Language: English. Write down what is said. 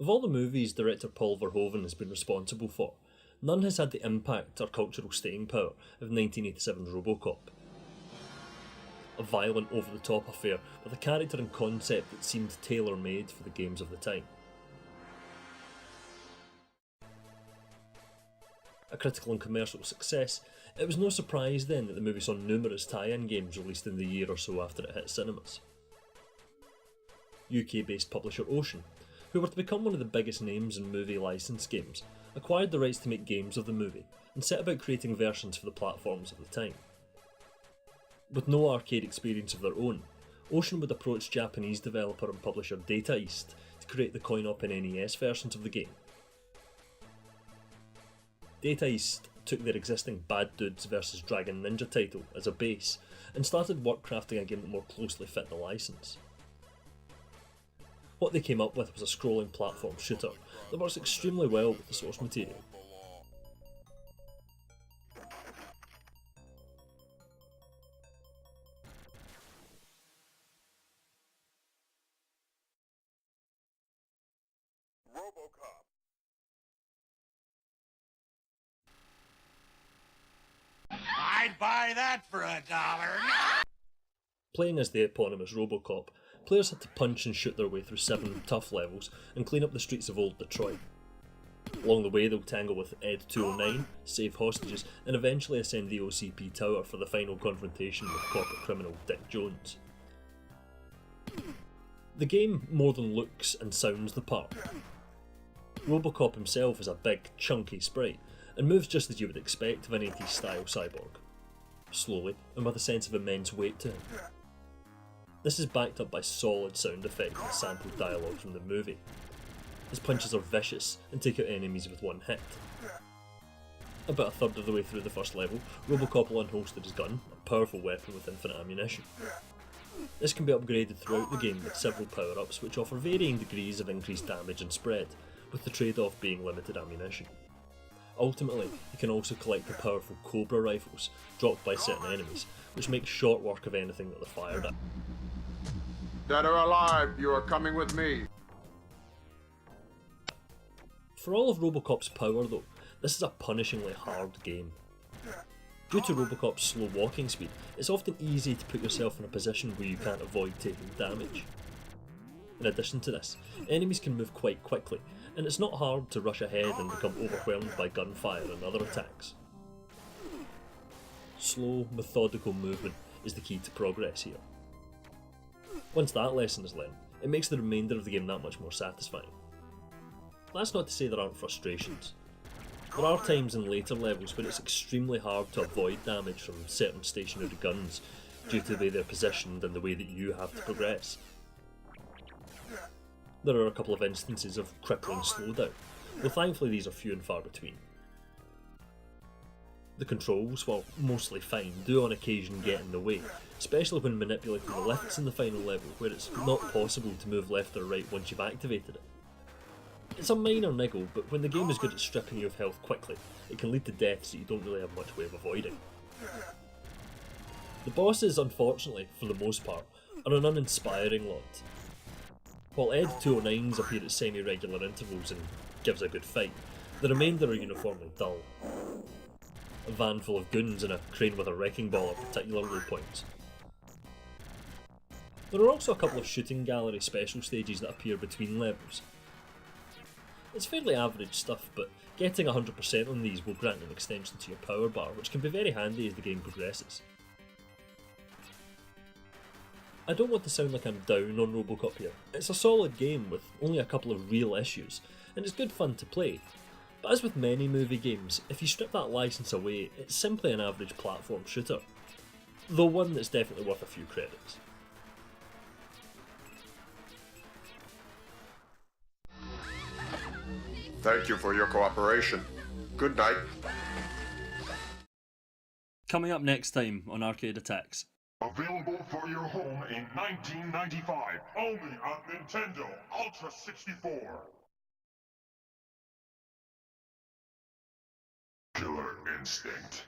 Of all the movies director Paul Verhoeven has been responsible for, none has had the impact or cultural staying power of 1987's Robocop. A violent, over-the-top affair with a character and concept that seemed tailor-made for the games of the time. A critical and commercial success, it was no surprise then that the movie saw numerous tie-in games released in the year or so after it hit cinemas. UK-based publisher Ocean, who were to become one of the biggest names in movie license games, acquired the rights to make games of the movie and set about creating versions for the platforms of the time. With no arcade experience of their own, Ocean would approach Japanese developer and publisher Data East to create the coin-op and NES versions of the game. Data East took their existing Bad Dudes vs Dragon Ninja title as a base and started work crafting a game that more closely fit the license. What they came up with was a scrolling platform shooter that works extremely well with the source material. Robocop. I'd buy that for $1. Playing as the eponymous Robocop, players had to punch and shoot their way through 7 tough levels and clean up the streets of old Detroit. Along the way they'll tangle with Ed 209, save hostages, and eventually ascend the OCP tower for the final confrontation with corporate criminal Dick Jones. The game more than looks and sounds the part. Robocop himself is a big, chunky sprite, and moves just as you would expect of an 80s style cyborg. Slowly, and with a sense of immense weight to him. This is backed up by solid sound effects and sampled dialogue from the movie. His punches are vicious and take out enemies with one hit. About a third of the way through the first level, Robocop will unholster his gun, a powerful weapon with infinite ammunition. This can be upgraded throughout the game with several power-ups which offer varying degrees of increased damage and spread, with the trade-off being limited ammunition. Ultimately, you can also collect the powerful Cobra rifles, dropped by certain enemies, which make short work of anything that they're fired at. Dead or alive, you are coming with me. For all of Robocop's power though, this is a punishingly hard game. Due to Robocop's slow walking speed, it's often easy to put yourself in a position where you can't avoid taking damage. In addition to this, enemies can move quite quickly, and it's not hard to rush ahead and become overwhelmed by gunfire and other attacks. Slow, methodical movement is the key to progress here. Once that lesson is learned, it makes the remainder of the game that much more satisfying. That's not to say there aren't frustrations. There are times in later levels where it's extremely hard to avoid damage from certain stationary guns due to the way they're positioned and the way that you have to progress. There are a couple of instances of crippling slowdown, though thankfully these are few and far between. The controls, while mostly fine, do on occasion get in the way, especially when manipulating the lifts in the final level where it's not possible to move left or right once you've activated it. It's a minor niggle, but when the game is good at stripping you of health quickly, it can lead to deaths that you don't really have much way of avoiding. The bosses, unfortunately, for the most part, are an uninspiring lot. While Ed 209s appear at semi-regular intervals and gives a good fight, the remainder are uniformly dull. A van full of goons and a crane with a wrecking ball are particular low points. There are also a couple of shooting gallery special stages that appear between levels. It's fairly average stuff, but getting 100% on these will grant an extension to your power bar, which can be very handy as the game progresses. I don't want to sound like I'm down on Robocop here. It's a solid game with only a couple of real issues, and it's good fun to play. But as with many movie games, if you strip that license away, it's simply an average platform shooter. Though one that's definitely worth a few credits. Thank you for your cooperation. Good night. Coming up next time on Arcade Attacks. Available for your home in 1995, only on Nintendo Ultra 64. Killer Instinct.